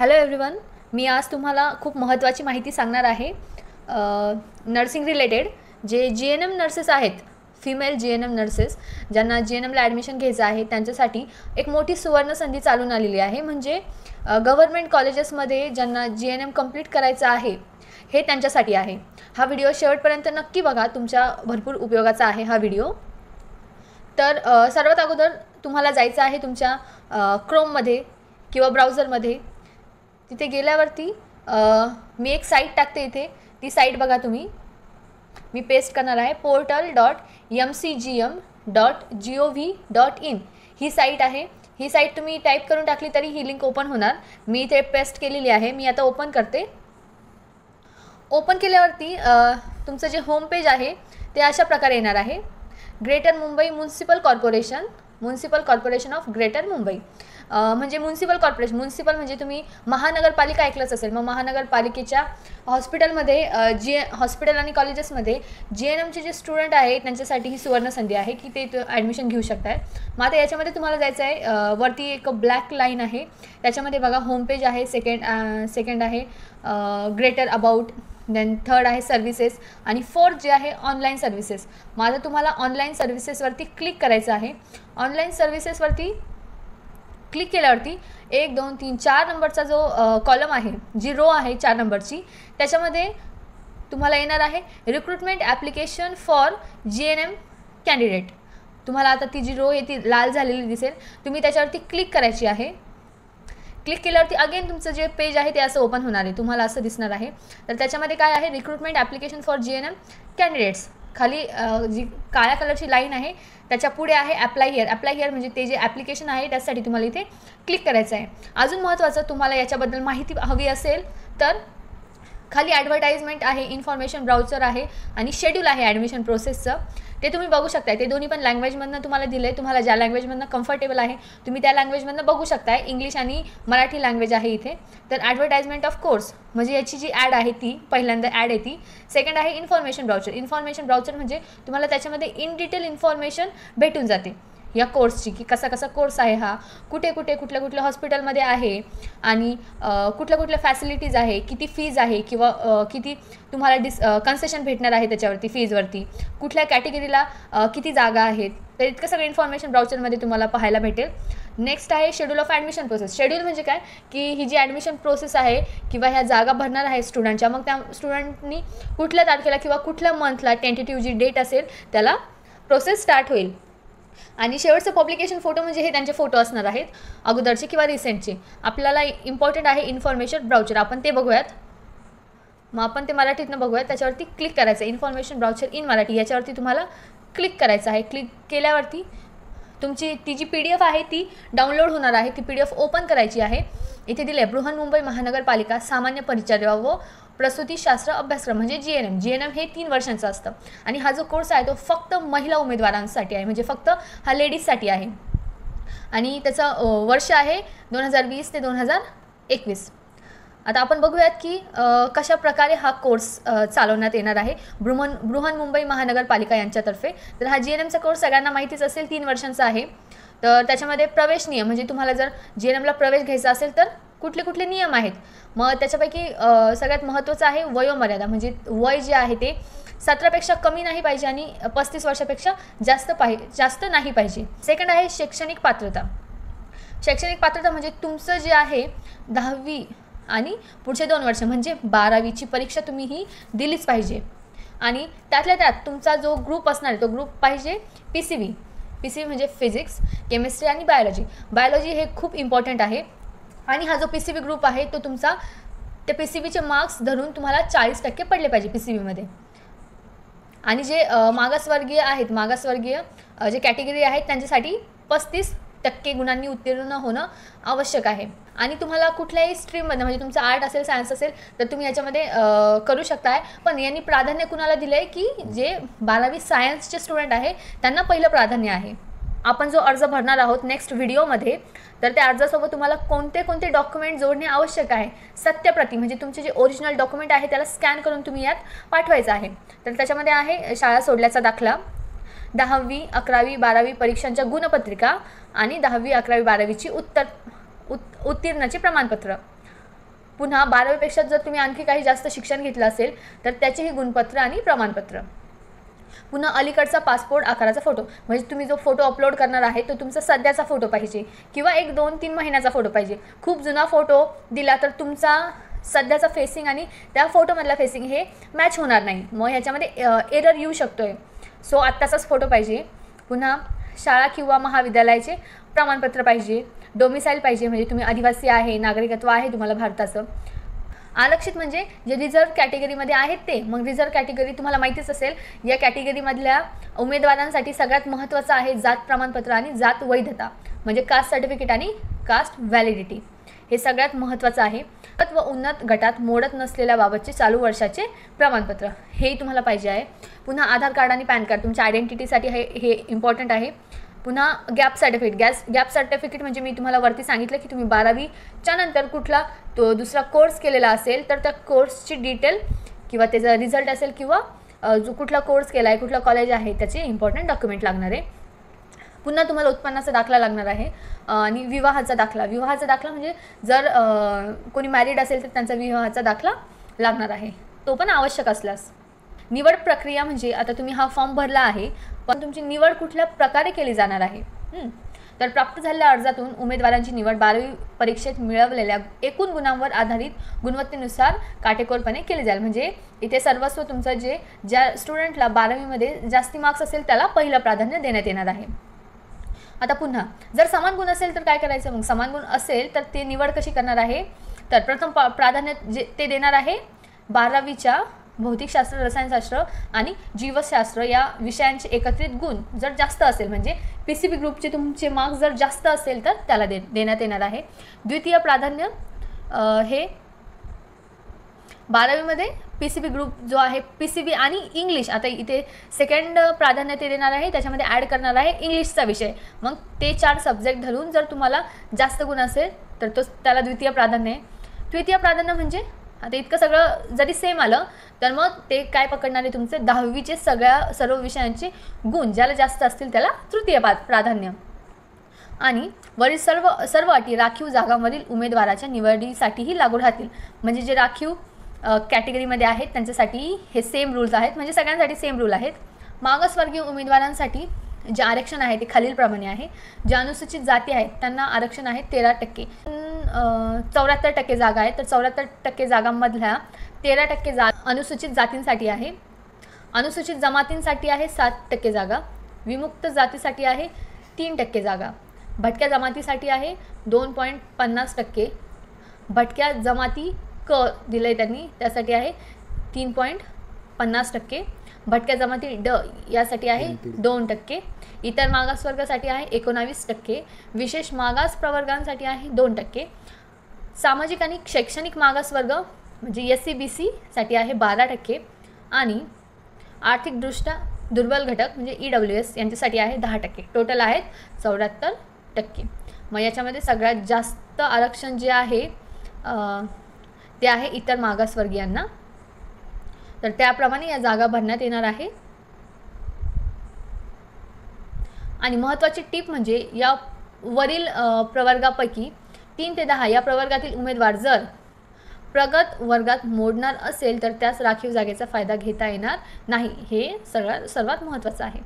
Hello everyone, मी आज तुम्हाला खूप महत्त्वाची माहिती सांगणार आहे. नर्सिंग रिलेटेड जे GNM नर्सेस आहेत, फिमेल GNM नर्सेस ज्यांना GNMला ॲडमिशन घ्यायचं आहे त्यांच्यासाठी एक मोठी सुवर्ण संधी चालून आलेली आहे. म्हणजे गव्हर्नमेंट कॉलेजेसमध्ये ज्यांना GNM कंप्लीट करायचं आहे हे त्यांच्यासाठी आहे. हा व्हिडिओ शेवटपर्यंत नक्की बघा, तुमच्या भरपूर उपयोगाचा आहे हा व्हिडिओ. तर सर्वात अगोदर तुम्हाला जायचं आहे तुमच्या क्रोममध्ये किंवा ब्राउझरमध्ये. तिथे गेल्यावरती मी एक साईट टाकते, इथे ती साईट बघा तुम्ही. मी पेस्ट करणार आहे portal.mcgm.gov.in ही साईट आहे. ही साईट तुम्ही टाईप करून टाकली तरी ही लिंक ओपन होणार. मी इथे पेस्ट केलेली आहे. मी आता ओपन करते. ओपन केल्यावरती तुमचं जे होम पेज आहे ते अशा प्रकारे येणार आहे. Greater Mumbai municipal corporation of greater Mumbai. म्हणजे म्युन्सिपल म्हणजे तुम्ही महानगरपालिका ऐकलंच असेल. मग महानगरपालिकेच्या हॉस्पिटलमध्ये हॉस्पिटल आणि कॉलेजेसमध्ये GNMचे जे स्टुडंट आहेत त्यांच्यासाठी ही सुवर्ण संधी आहे की ते ॲडमिशन घेऊ शकतात. मग आता याच्यामध्ये तुम्हाला जायचं आहे. वरती एक ब्लॅक लाईन आहे, त्याच्यामध्ये बघा होम पेज आहे. सेकंड आहे ग्रेटर अबाउट, देन थर्ड आहे सर्व्हिसेस आणि फोर्थ जे आहे ऑनलाईन सर्व्हिसेस. मग आता तुम्हाला ऑनलाईन सर्व्हिसेसवरती क्लिक करायचं आहे. ऑनलाईन सर्व्हिसेसवरती क्लिक केल्यावरती 1, 2, 3, 4 नंबरचा जो कॉलम आहे, जी रो आहे 4 नंबरची, त्याच्यामध्ये तुम्हाला येणार आहे recruitment application for GNM candidate. तुम्हाला आता ती जी रो आहे ती लाल झालेली दिसेल. तुम्ही त्याच्यावरती क्लिक करायची आहे. क्लिक केल्यावरती अगेन तुमचं जे पेज आहे ते असं ओपन होणार आहे, तुम्हाला असं दिसणार आहे. तर त्याच्यामध्ये काय आहे, recruitment application for GNM candidates. खाली जी काळ्या कलरची लाईन आहे त्याच्या पुढे आहे अप्लाय हिअर म्हणजे ते जे ॲप्लिकेशन आहे त्यासाठी तुम्हाला इथे क्लिक करायचं आहे. अजून महत्त्वाचं, तुम्हाला याच्याबद्दल माहिती हवी असेल तर खाली ॲडव्हर्टाइजमेंट आहे, इन्फॉर्मेशन ब्राउचर आहे आणि शेड्यूल आहे ॲडमिशन प्रोसेसचं. ते तुम्ही बघू शकताय. ते दोन्ही पण लँग्वेजमधनं तुम्हाला दिलं आहे. तुम्हाला ज्या लँग्वेजमधनं कम्फर्टेबल आहे तुम्ही त्या लँग्वेजमधनं बघू शकताय. इंग्लिश आणि मराठी लँग्वेज आहे इथे. तर ॲडव्हर्टाइजमेंट ऑफ कोर्स म्हणजे याची जी ॲड आहे ती पहिल्यांदा ॲड आहे ती. सेकंड आहे इन्फॉर्मेशन ब्राउचर म्हणजे तुम्हाला त्याच्यामध्ये इन डिटेल इन्फॉर्मेशन भेटून जाते या कोर्सची, की कसा कोर्स आहे हा, कुठल्या हॉस्पिटलमध्ये आहे आणि कुठल्या फॅसिलिटीज आहे, किती फीज आहे किंवा किती तुम्हाला कन्सेशन भेटणार आहे त्याच्यावरती फीजवरती, कुठल्या कॅटेगरीला किती जागा आहेत. तर इतकं सगळं इन्फॉर्मेशन ब्राउचरमध्ये तुम्हाला पाहायला भेटेल. नेक्स्ट आहे schedule of admission process. Schedule म्हणजे काय, की ही जी ॲडमिशन प्रोसेस आहे किंवा ह्या जागा भरणार आहे स्टुडंटच्या, मग त्या स्टुडंटनी कुठल्या तारखेला किंवा कुठल्या मंथला टेंटेटिव्ह जी डेट असेल त्याला प्रोसेस स्टार्ट होईल. आणि शेवटचं पब्लिकेशन फोटो म्हणजे हे त्यांचे फोटो असणार आहेत अगोदरचे किंवा रिसेंटचे. आपल्याला इम्पॉर्टंट आहे इन्फॉर्मेशन ब्राउचर, आपण ते बघूयात. मग आपण ते मराठीतनं बघूयात. त्याच्यावरती क्लिक करायचं आहे, इन्फॉर्मेशन ब्राउचर इन मराठी याच्यावरती तुम्हाला क्लिक करायचं आहे. क्लिक केल्यावरती तुमची ती जी PDF आहे ती डाउनलोड होणार आहे. ती PDF ओपन करायची आहे. इथे दिले आहे बृहन्मुंबई महानगरपालिका सामान्य परिचर्या व प्रसूतीशास्त्र अभ्यासक्रम म्हणजे GNM हे 3 वर्षांचा असतं. आणि हा जो कोर्स आहे तो फक्त महिला उमेदवारांसाठी आहे, म्हणजे फक्त हा लेडीजसाठी आहे. आणि त्याचं वर्ष आहे 2020 ते 2021. आता आपण बघूयात की कशा प्रकारे हा कोर्स चालवण्यात येणार आहे बृहन्मुंबई महानगरपालिका यांच्यातर्फे. तर हा GNMचा कोर्स सगळ्यांना माहितीच असेल, 3 वर्षांचा आहे. तर त्याच्यामध्ये प्रवेश नियम म्हणजे तुम्हाला जर GNMला प्रवेश घ्यायचा असेल तर कुठले नियम आहेत. मग त्याच्यापैकी सगळ्यात महत्त्वाचं आहे वयोमर्यादा. म्हणजे वय जे आहे ते 17पेक्षा कमी नाही पाहिजे आणि 35 वर्षापेक्षा जास्त नाही पाहिजे. सेकंड आहे शैक्षणिक पात्रता म्हणजे तुमचं जे आहे 10वी आणि पुढचे 2 वर्ष म्हणजे 12वीची परीक्षा तुम्ही ही दिलीच पाहिजे. आणि त्यातल्या त्यात तुमचा जो ग्रुप असणार आहे तो ग्रुप पाहिजे PCB म्हणजे फिजिक्स, केमिस्ट्री आणि बायोलॉजी हे खूप इम्पॉर्टंट आहे. आणि हा जो PCB ग्रुप आहे तो तुमचा त्या PCBचे मार्क्स धरून तुम्हाला 40% पडले पाहिजे PCBमध्ये. आणि जे मागासवर्गीय जे कॅटेगरी आहेत त्यांच्यासाठी 35% गुणांनी उत्तीर्ण होणं आवश्यक आहे. आणि तुम्हाला कुठल्याही स्ट्रीममध्ये म्हणजे तुमचं आर्ट असेल, सायन्स असेल तर तुम्ही याच्यामध्ये करू शकताय. पण यांनी प्राधान्य कुणाला दिलं आहे की जे 12वी सायन्सचे स्टुडंट आहे त्यांना पहिलं प्राधान्य आहे. आपण जो अर्ज भरणार आहोत नेक्स्ट व्हिडिओमध्ये, तर त्या अर्जासोबत तुम्हाला कोणते डॉक्युमेंट जोडणे आवश्यक आहे. सत्यप्रती म्हणजे तुमचे जे ओरिजिनल डॉक्युमेंट आहे त्याला स्कॅन करून तुम्ही यात पाठवायचं आहे. तर त्याच्यामध्ये आहे शाळा सोडल्याचा दाखला, 10वी, 11वी, 12वी परीक्षांच्या गुणपत्रिका आणि 10वी, 11वी, 12वीची उत्तीर्णाचे प्रमाणपत्र. पुन्हा 12वीपेक्षा जर तुम्ही आणखी काही जास्त शिक्षण घेतलं असेल तर त्याचेही गुणपत्र आणि प्रमाणपत्र. पुन्हा अलीकडचा पासपोर्ट आकाराचा फोटो, म्हणजे तुम्ही जो फोटो अपलोड करणार आहे तो तुमचा सध्याचा फोटो पाहिजे किंवा 1-2-3 महिन्याचा फोटो पाहिजे. खूप जुना फोटो दिला तर तुमचा सध्याचा फेसिंग आणि त्या फोटोमधला फेसिंग हे मॅच होणार नाही, मग ह्याच्यामध्ये एरर येऊ शकतो आहे. सो आत्ताचाच फोटो पाहिजे. पुन्हा शाळा किंवा महाविद्यालयाचे प्रमाणपत्र पाहिजे. डोमिसाईल पाहिजे, म्हणजे तुम्ही आदिवासी आहे, नागरिकत्व आहे तुम्हाला भारताचं. आरक्षित म्हणजे जे रिझर्व कॅटेगरीमध्ये आहेत ते. मग रिझर्व कॅटेगरी तुम्हाला माहितीच असेल, या कॅटेगरीमधल्या उमेदवारांसाठी सगळ्यात महत्त्वाचं आहे जात प्रमाणपत्र आणि जात वैधता, म्हणजे कास्ट सर्टिफिकेट आणि कास्ट व्हॅलिडिटी. हे सगळ्यात महत्त्वाचं आहे. व उन्नत गटात मोडत नसलेल्याबाबतचे चालू वर्षाचे प्रमाणपत्र हेही तुम्हाला पाहिजे आहे. पुन्हा आधार कार्ड आणि पॅन कार्ड तुमच्या आयडेंटिटीसाठी हे इम्पॉर्टंट आहे. पुन्हा गॅप सर्टिफिकेट म्हणजे मी तुम्हाला वरती सांगितलं की तुम्ही 12वीच्या नंतर कुठला तो दुसरा कोर्स केलेला असेल तर त्या कोर्सची डिटेल किंवा त्याचा रिझल्ट असेल किंवा जो कुठला कोर्स केला आहे, कुठला कॉलेज आहे, त्याचे इम्पॉर्टंट डॉक्युमेंट लागणार आहे. पुन्हा तुम्हाला उत्पन्नाचा दाखला लागणार आहे आणि विवाहाचा दाखला म्हणजे जर कोणी मॅरिड असेल तर त्यांचा विवाहाचा दाखला लागणार आहे, तो पण आवश्यक असल्यास. निवड प्रक्रिया म्हणजे आता तुम्ही हा फॉर्म भरला आहे पण तुमची निवड कुठल्या प्रकारे केली जाणार आहे. तर प्राप्त झालेल्या अर्जातून उमेदवारांची निवड 12वी परीक्षेत मिळवलेल्या एकूण गुणांवर आधारित गुणवत्तेनुसार काटेकोरपणे केली जाईल. म्हणजे इथे सर्वस्व तुमचं ज्या स्टुडंटला 12वीमध्ये जास्ती मार्क्स असेल त्याला पहिलं प्राधान्य देण्यात येणार आहे. आता पुन्हा जर समान गुण असेल तर काय करायचं, मग समान गुण असेल तर ते निवड कशी करणार आहे, तर प्रथम प्राधान्य जे ते देणार आहे 12वीच्या भौतिकशास्त्र, रसायनशास्त्र आणि जीवशास्त्र या विषयांचे एकत्रित गुण जर जास्त असेल, म्हणजे PCB ग्रुपचे तुमचे मार्क्स जर जास्त असेल तर त्याला देण्यात येणार आहे. द्वितीय प्राधान्य हे 12वीमध्ये PCB ग्रुप जो आहे, PCB आणि इंग्लिश, आता इथे सेकंड प्राधान्य ते देणार आहे, त्याच्यामध्ये ॲड करणार आहे इंग्लिशचा विषय. मग ते 4 सब्जेक्ट धरून जर तुम्हाला जास्त गुण असेल तर त्याला द्वितीय प्राधान्य आहे. तृतीय प्राधान्य म्हणजे आता इतकं सगळं जरी सेम आलं तर मग ते काय पकडणार आहे, तुमचे 10वीचे सर्व विषयांचे गुण ज्याला जास्त असतील त्याला तृतीय प्राधान्य. आणि वरील सर्व अटी राखीव जागांवरील उमेदवाराच्या निवडीसाठीही लागू राहतील. म्हणजे जे राखीव कॅटेगरीमध्ये आहेत त्यांच्यासाठी हे सेम रूल्स आहेत, म्हणजे सगळ्यांसाठी सेम रूल आहेत. मागासवर्गीय उमेदवारांसाठी जे आरक्षण आहे ते खालीलप्रमाणे आहे. ज्या अनुसूचित जाती आहेत त्यांना आरक्षण आहे 13%. 74% जागा आहेत, तर 74% जागांमधल्या 13% जागा अनुसूचित जातींसाठी आहे. अनुसूचित जमातींसाठी आहे 7% जागा. विमुक्त जातीसाठी आहे 3% जागा. भटक्या जमातीसाठी आहे 2.50%. भटक्या जमाती क दिलं आहे त्यांनी त्यासाठी आहे 3.50%. भटक्या जमाती ड यासाठी आहे 2%. इतर मागासवर्गासाठी आहे 19%. विशेष मागास प्रवर्गांसाठी आहे 2%. सामाजिक आणि शैक्षणिक मागासवर्ग म्हणजे SC-BC साठी आहे 12%. आणि आर्थिकदृष्ट्या दुर्बल घटक म्हणजे EWS यांच्यासाठी आहे 10%. टोटल आहेत 74%. मग याच्यामध्ये सगळ्यात जास्त आरक्षण जे आहे ते आहे इतर मागासवर्गीयांना. तर त्याप्रमाणे या जागा भरण्यात येणार आहे. आणि महत्त्वाची टीप म्हणजे या वरील प्रवर्गापैकी 3 ते 10 या प्रवर्गातील उमेदवार जर प्रगत वर्गात मोडणार असेल तर त्यास राखीव जागेचा फायदा घेता येणार नाही. हे सर्वात महत्त्वाचं आहे.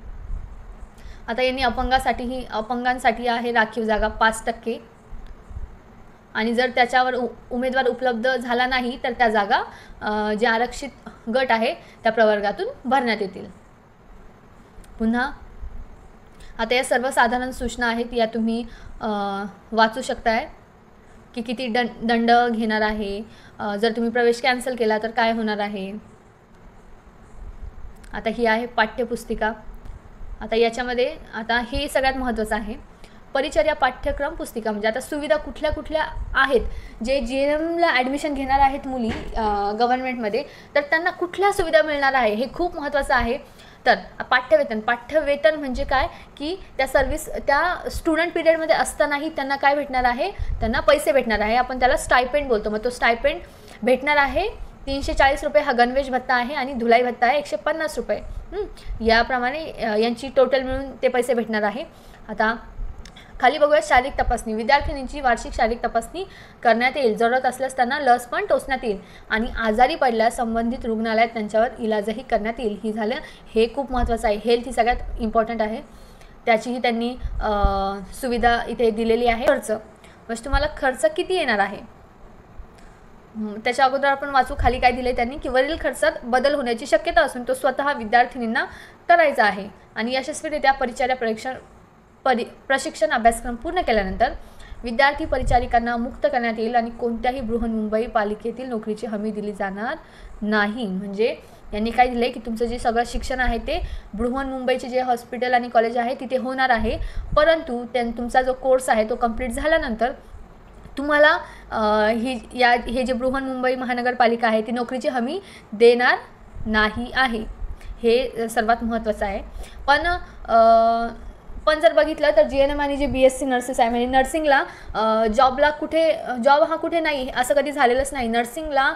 आता यांनी अपंगांसाठी आहे राखीव जागा 5%. आणि जर त्याच्यावर उमेदवार उपलब्ध झाला नाही तर त्या जागा जे आरक्षित गट आहे त्या प्रवर्गातून भरण्यात येतील. पुन्हा आता या सर्वसाधारण सूचना आहेत या तुम्ही वाचू शकताय की किती दंड घेणार आहे, जर तुम्ही प्रवेश कॅन्सल केला तर काय होणार आहे. आता ही आहे पाठ्यपुस्तिका. आता याच्यामध्ये आता हे सगळ्यात महत्त्वाचं आहे, परिचर्या पाठ्यक्रम पुस्तिका. म्हणजे आता सुविधा कुठल्या कुठल्या आहेत, जे GNMला ॲडमिशन घेणार आहेत मुली गव्हर्नमेंटमध्ये, तर त्यांना कुठल्या सुविधा मिळणार आहे हे खूप महत्त्वाचं आहे. तर पाठ्यवेतन म्हणजे काय की त्या स्टुडंट पिरियडमध्ये असतानाही त्यांना काय भेटणार आहे, त्यांना पैसे भेटणार आहे. आपण त्याला स्टायपेंड बोलतो. मग तो स्टायपेंड भेटणार आहे 340 रुपये हा गणवेश भत्ता आहे आणि धुलाई भत्ता आहे 150 रुपये. याप्रमाणे यांची टोटल मिळून ते पैसे भेटणार आहे. आता खाली बघूया शारीरिक तपासणी. विद्यार्थिनींची वार्षिक शारीरिक तपासणी करण्यात येईल. जरूरत असल्यास त्यांना लस पण टोचण्यात येईल आणि आजारी पडल्यास संबंधित रुग्णालयात त्यांच्यावर इलाजही करण्यात येईल. ही झालं, हे खूप महत्त्वाचं आहे. हेल्थ ही सगळ्यात इम्पॉर्टंट आहे, त्याचीही त्यांनी सुविधा इथे दिलेली आहे. खर्च म्हणजे तुम्हाला खर्च किती येणार आहे त्याच्या अगोदर आपण वाचू. खाली काय दिले त्यांनी की वरील खर्चात बदल होण्याची शक्यता असून तो स्वतः विद्यार्थिनींना करायचा आहे आणि यशस्वीरित्या प्रशिक्षण अभ्यासक्रम पूर्ण केल्यानंतर विद्यार्थी परिचारिकांना मुक्त करण्यात येईल आणि कोणत्याही बृहन्मुंबई पालिकेतील नोकरीची हमी दिली जाणार नाही. म्हणजे यांनी काय दिले की तुमचं जे सगळं शिक्षण आहे ते बृहन्मुंबईचे जे हॉस्पिटल आणि कॉलेज आहे तिथे होणार आहे, परंतु तुमचा जो कोर्स आहे तो कंप्लीट झाल्यानंतर तुम्हाला हे जे बृहन्मुंबई महानगरपालिका आहे ती नोकरीची हमी देणार नाही आहे. हे सर्वात महत्त्वाचं आहे. पण जर बघितलं तर GNM आणि जे BSc नर्सेस आहे म्हणजे नर्सिंगला जॉब हा कुठे नाही असं कधी झालेलंच नाही. नर्सिंगला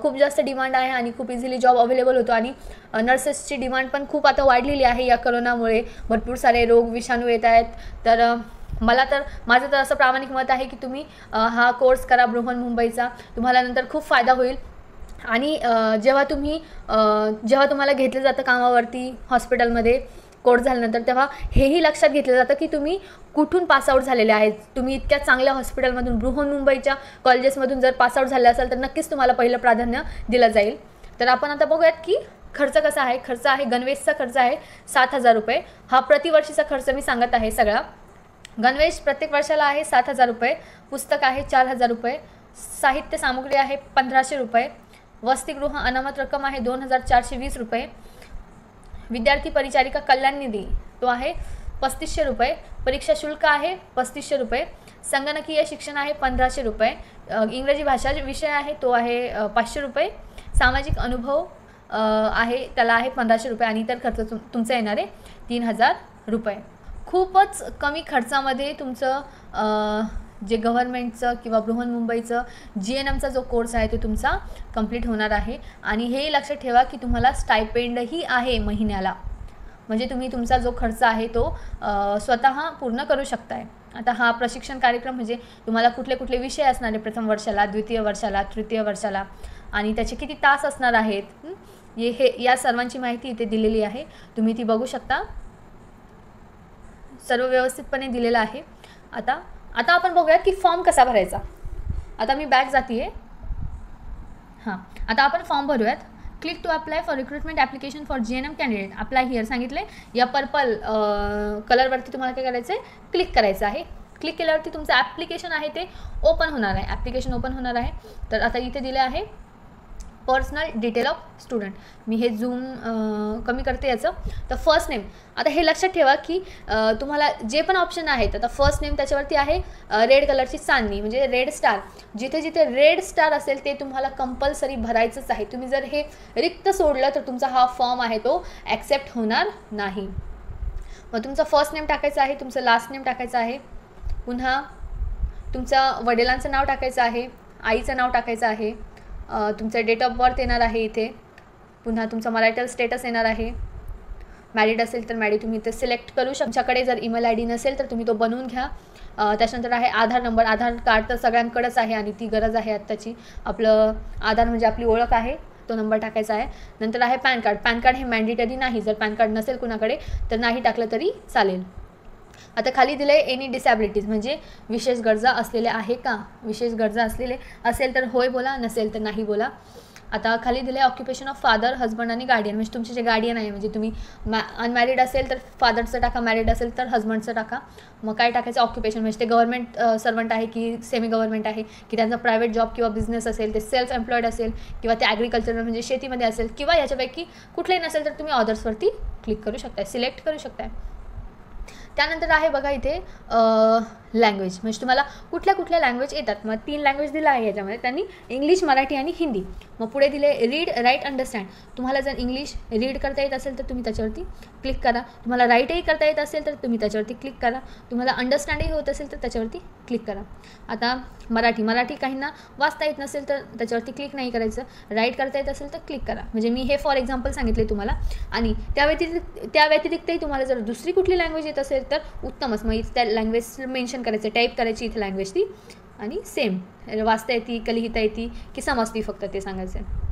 खूप जास्त डिमांड आहे आणि खूप इझिली जॉब अवेलेबल होतो आणि नर्सेसची डिमांड पण खूप आता वाढलेली आहे. या करोनामुळे भरपूर सारे रोग विषाणू येत आहेत. तर माझं तर असं प्रामाणिक मत आहे की तुम्ही हा कोर्स करा बृहन्मुंबईचा, तुम्हाला नंतर खूप फायदा होईल. आणि जेव्हा तुम्हाला घेतलं जातं कामावरती हॉस्पिटलमध्ये कोर्स झाल्यानंतर, तेव्हा हेही लक्षात घेतलं जातं की तुम्ही कुठून पासआउट झालेले आहेत. तुम्ही इतक्या चांगल्या हॉस्पिटलमधून बृहन्मुंबईच्या कॉलेजेसमधून जर पासआउट झाले असाल तर नक्कीच तुम्हाला पहिलं प्राधान्य दिलं जाईल. तर आपण आता बघूयात की खर्च कसा आहे. खर्च आहे गणवेशचा खर्च आहे 7,000 रुपये. हा प्रतिवर्षीचा खर्च मी सांगत आहे सगळा. गणवेश प्रत्येक वर्षाला आहे 7,000 रुपये. पुस्तक आहे 4,000 रुपये. साहित्य सामुग्री आहे 1,500 रुपये. वसतिगृह अनामत रक्कम आहे 2,420 रुपये. विद्यार्थी परिचारिका कल्याण निधी तो आहे 3,500 रुपये. परीक्षा शुल्क आहे 3,500 रुपये. संगणकीय शिक्षण आहे 1,500 रुपये. इंग्रजी भाषा विषय आहे तो आहे 500 रुपये. सामाजिक अनुभव आहे त्याला आहे 1,500 रुपये आणि इतर खर्च तुमचा येणार आहे 3,000 रुपये. खूपच कमी खर्चामध्ये तुमचं जे गव्हर्नमेंटचं किंवा बृहन्मुंबईचं GNMचा जो कोर्स आहे तो तुमचा कंप्लीट होणार आहे. आणि हे लक्षात ठेवा की तुम्हाला स्टायपेंडही आहे महिन्याला, म्हणजे तुम्ही तुमचा जो खर्च आहे तो स्वतः पूर्ण करू शकताय. आता हा प्रशिक्षण कार्यक्रम म्हणजे तुम्हाला कुठले विषय असणार आहे प्रथम वर्षाला, द्वितीय वर्षाला, तृतीय वर्षाला आणि त्याचे किती तास असणार आहेत या सर्वांची माहिती इथे दिलेली आहे. तुम्ही ती बघू शकता, सर्व व्यवस्थितपणे दिलेलं आहे. आता आपण बघूयात की फॉर्म कसा भरायचा. आता मी बॅक जाते आहे. आता आपण फॉर्म भरूयात. Click to apply for recruitment application for GNM candidate. Apply here सांगितले. या पर्पल कलरवरती तुम्हाला काय करायचं आहे, क्लिक करायचं आहे. क्लिक केल्यावरती तुमचं ॲप्लिकेशन आहे ते ओपन होणार आहे. ॲप्लिकेशन ओपन होणार आहे. तर आता इथे दिले आहे पर्सनल डिटेल ऑफ स्टुडंट. मी हे झूम कमी करते याचं. तर फर्स्ट नेम, आता हे लक्षात ठेवा की तुम्हाला जे पण ऑप्शन आहेत, आता फर्स्ट नेम त्याच्यावरती आहे रेड कलरची चांदणी म्हणजे रेड स्टार. जिथे जिथे रेड स्टार असेल ते तुम्हाला कंपल्सरी भरायचंच आहे. तुम्ही जर हे रिक्त सोडलं तर तुमचा हा फॉर्म आहे तो ॲक्सेप्ट होणार नाही. मग तुमचं फर्स्ट नेम टाकायचं आहे, तुमचं लास्ट नेम टाकायचं आहे, पुन्हा तुमचं वडिलांचं नाव टाकायचं आहे, आईचं नाव टाकायचं आहे, तुमचं डेट ऑफ बर्थ येणार आहे इथे, पुन्हा तुमचा मरायटल स्टेटस येणार आहे. मॅरिड असेल तर मॅरिड तुम्ही इथे सिलेक्ट करू शकता. तुमच्याकडे जर ईमेल ID नसेल तर तुम्ही तो बनवून घ्या. त्याच्यानंतर आहे आधार नंबर. आधार कार्ड तर सगळ्यांकडेच आहे आणि ती गरज आहे आत्ताची. आपलं आधार म्हणजे आपली ओळख आहे, तो नंबर टाकायचा आहे. नंतर आहे पॅन कार्ड. पॅन कार्ड हे मॅन्डेटरी नाही, जर पॅन कार्ड नसेल कुणाकडे तर नाही टाकलं तरी चालेल. आता खाली दिलं आहे एनी डिसॅबिलिटीज म्हणजे विशेष गरजा असलेले आहे का. विशेष गरजा असलेले असेल तर होय बोला, नसेल तर नाही बोला. आता खाली दिलं आहे ऑक्युपेशन ऑफ फादर, हजबंड आणि गार्डियन म्हणजे तुमचे जे गार्डियन आहे, म्हणजे तुम्ही अनमॅरिड असेल तर फादरचं टाका, मॅरिड असेल तर हजबंडचं टाका. मग काय टाकायचं ऑक्युपेशन म्हणजे ते गव्हर्नमेंट सर्वंट आहे की सेमी गव्हर्नमेंट आहे, की त्यांचा प्रायव्हेट जॉब किंवा बिझनेस असेल, ते सेल्फ एम्प्लॉईड असेल किंवा ते ॲग्रिकल्चर म्हणजे शेतीमध्ये असेल किंवा याच्यापैकी कुठलेही नसेल तर तुम्ही ऑदर्सवरती क्लिक करू शकताय, सिलेक्ट करू शकताय. त्यानंतर आहे बघा इथे लँग्वेज म्हणजे तुम्हाला कुठल्या लँग्वेज येतात. मग 3 लँग्वेज दिला आहे याच्यामध्ये त्यांनी, इंग्लिश, मराठी आणि हिंदी. मग पुढे दिले रीड, राईट, अंडरस्टँड. तुम्हाला जर इंग्लिश रीड करता येत असेल तर तुम्ही त्याच्यावरती क्लिक करा. तुम्हाला राईटही करता येत असेल तर तुम्ही त्याच्यावरती क्लिक करा. तुम्हाला अंडरस्टँडही होत असेल तर त्याच्यावरती क्लिक करा. आता मराठी काहींना वाचता येत नसेल तर त्याच्यावरती क्लिक नाही करायचं. राईट करता येत असेल तर क्लिक करा. म्हणजे मी हे फॉर एक्झाम्पल सांगितले तुम्हाला. आणि त्या व्यतिरिक्तही तुम्हाला जर दुसरी कुठली लँग्वेज येत असेल असेल तर उत्तमच, मग इथे त्या लँग्वेज मेन्शन करायचं, टाईप करायची इथे लँग्वेज ती, आणि सेम वाचता येते की लिहिता येते की समजते फक्त ते सांगायचं आहे.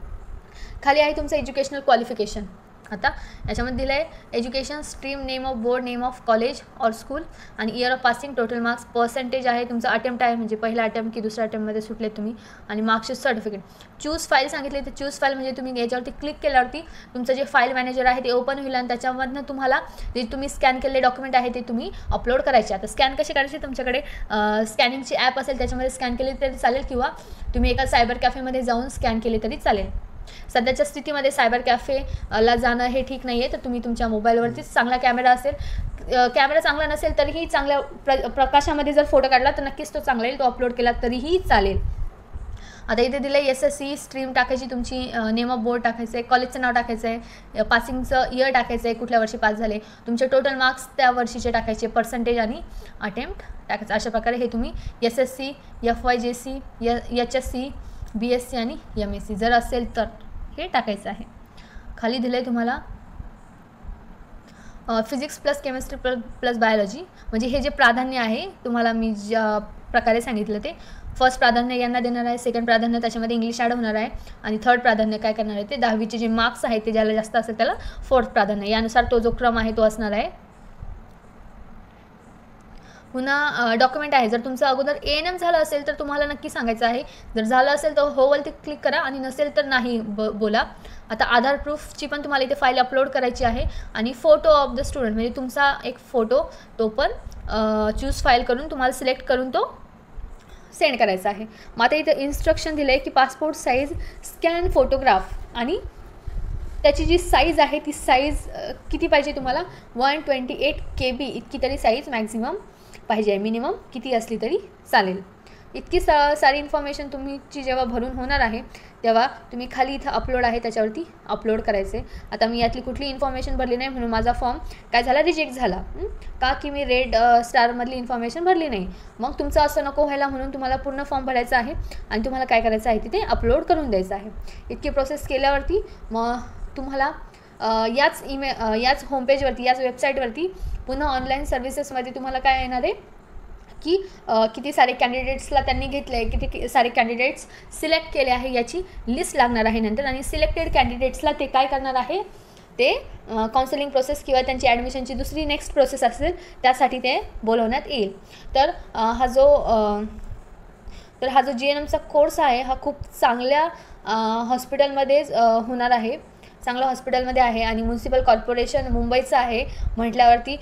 खाली आहे तुमचं एज्युकेशनल क्वालिफिकेशन. आता याच्यामध्ये दिलं आहे education, stream, name of board, name of college और स्कूल, आणि year of passing, total marks, percentage आहे, तुमचा अटेम्प्ट आहे म्हणजे पहिला अटेम्प्ट की दुसऱ्या अटेम्प्टमध्ये सुटले तुम्ही, आणि मार्क्सचे सर्टिफिकेट. चूज फाईल सांगितले, तर चूज फाईल म्हणजे तुम्ही याच्यावरती क्लिक केल्यावरती तुमचं जे फाईल मॅनेजर आहे ते ओपन होईल आणि त्याच्यामधनं तुम्हाला जे तुम्ही स्कॅन केलेले डॉक्युमेंट आहे ते तुम्ही अपलोड करायचे. आता स्कॅन कसे करायचे, तुमच्याकडे स्कॅनिंगची ॲप असेल त्याच्यामध्ये स्कॅन केले तरी चालेल, किंवा तुम्ही एका सायबर कॅफेमध्ये जाऊन स्कॅन केले तरी चालेल. सध्याच्या स्थितीमध्ये सायबर कॅफेला जाणं हे ठीक नाही आहे, तर तुम्ही तुमच्या मोबाईलवरतीच चांगला कॅमेरा असेल, कॅमेरा चांगला नसेल तरीही चांगल्या प्रकाशामध्ये जर फोटो काढला तर नक्कीच तो चांगला येईल, तो अपलोड केला तरीही चालेल. आता इथे दिलं आहे SSC स्ट्रीम टाकायची, तुमची नेम ऑफ बोर्ड टाकायचं आहे, कॉलेजचं नाव टाकायचं आहे, पासिंगचं इयर टाकायचं आहे, कुठल्या वर्षी पास झाले, तुमचे टोटल मार्क्स त्या वर्षीचे टाकायचे, पर्सेंटेज आणि अटेम्प्ट टाकायचं. अशा प्रकारे हे तुम्ही SSC, FYJC, HSC, BSc आणि MSc जर असेल तर हे टाकायचं आहे. खाली दिलं आहे तुम्हाला physics plus chemistry plus biology, म्हणजे हे जे प्राधान्य आहे तुम्हाला मी ज्या प्रकारे सांगितलं ते फर्स्ट प्राधान्य यांना देणार आहे, सेकंड प्राधान्य त्याच्यामध्ये इंग्लिश ॲड होणार आहे, आणि थर्ड प्राधान्य काय करणार आहे ते 10वीचे जे मार्क्स आहेत ते ज्याला जास्त असेल त्याला फोर्थ प्राधान्य, यानुसार तो जो क्रम आहे तो असणार आहे. पुन्हा डॉक्युमेंट आहे, जर तुमचं अगोदर ANM झालं असेल तर तुम्हाला नक्की सांगायचं आहे, जर झालं असेल तर होवरती क्लिक करा आणि नसेल तर नाही बोला. आता आधार प्रूफची पण तुम्हाला इथे फाईल अपलोड करायची आहे, आणि फोटो ऑफ द स्टुडंट म्हणजे तुमचा एक फोटो तो पण चूज फाईल करून तुम्हाला सिलेक्ट करून तो सेंड करायचा आहे. मग आता इथं इन्स्ट्रक्शन दिलं आहे की पासपोर्ट साईज स्कॅन फोटोग्राफ, आणि त्याची जी साईज आहे ती साईज किती पाहिजे तुम्हाला, 128 KB इतकी तरी साईज मॅक्झिमम पाहिजे आहे, मिनिमम किती असली तरी चालेल. इतकी सारी इन्फॉर्मेशन तुमची जेव्हा भरून होणार आहे तेव्हा तुम्ही खाली इथं अपलोड आहे त्याच्यावरती अपलोड करायचे. आता मी यातली कुठली इन्फॉर्मेशन भरली नाही म्हणून माझा फॉर्म काय झाला, रिजेक्ट झाला, का की मी रेड स्टारमधली इन्फॉर्मेशन भरली नाही. मग तुमचं असं नको व्हायला म्हणून तुम्हाला पूर्ण फॉर्म भरायचा आहे आणि तुम्हाला काय करायचं आहे तिथे अपलोड करून द्यायचं आहे. इतकी प्रोसेस केल्यावरती मग तुम्हाला याच होमपेजवरती, याच वेबसाईटवरती पुन्हा ऑनलाईन सर्व्हिसेसमध्ये तुम्हाला काय येणार आहे की किती सारे कॅन्डिडेट्सला त्यांनी घेतले आहे, किती सारे कॅन्डिडेट्स सिलेक्ट केले आहे याची लिस्ट लागणार आहे नंतर, आणि सिलेक्टेड कॅन्डिडेट्सला ते काय करणार आहे ते काउन्सिलिंग प्रोसेस किंवा त्यांची ॲडमिशनची दुसरी नेक्स्ट प्रोसेस असेल त्यासाठी ते बोलवण्यात येईल. तर हा जो GNMचा कोर्स आहे हा खूप चांगल्या हॉस्पिटलमध्येच होणार आहे, चांगलं हॉस्पिटलमध्ये आहे, आणि म्युन्सिपल कॉर्पोरेशन मुंबईचं आहे म्हटल्यावरती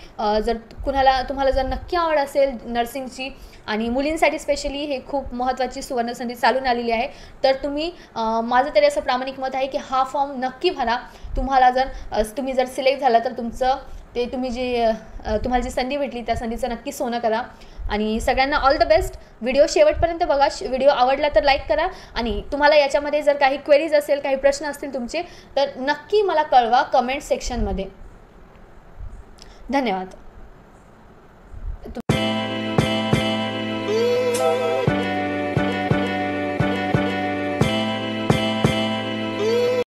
जर तुम्हाला जर नक्की आवड असेल नर्सिंगची, आणि मुलींसाठी स्पेशली हे खूप महत्त्वाची सुवर्णसंधी चालून आलेली आहे, तर तुम्ही माझं तरी असं प्रामाणिक मत आहे की हा फॉर्म नक्की भरा. तुम्ही जर सिलेक्ट झाला तर तुम्हाला जी संधी भेटली त्या संधीचं नक्की सोनं करा. आणि सगळ्यांना ऑल द बेस्ट. व्हिडिओ शेवटपर्यंत बघा. व्हिडिओ आवडला तर लाईक करा, आणि तुम्हाला याच्यामध्ये जर काही क्वेरीज असेल, काही प्रश्न असतील तुमचे, तर नक्की मला कळवा कमेंट सेक्शनमध्ये. धन्यवाद.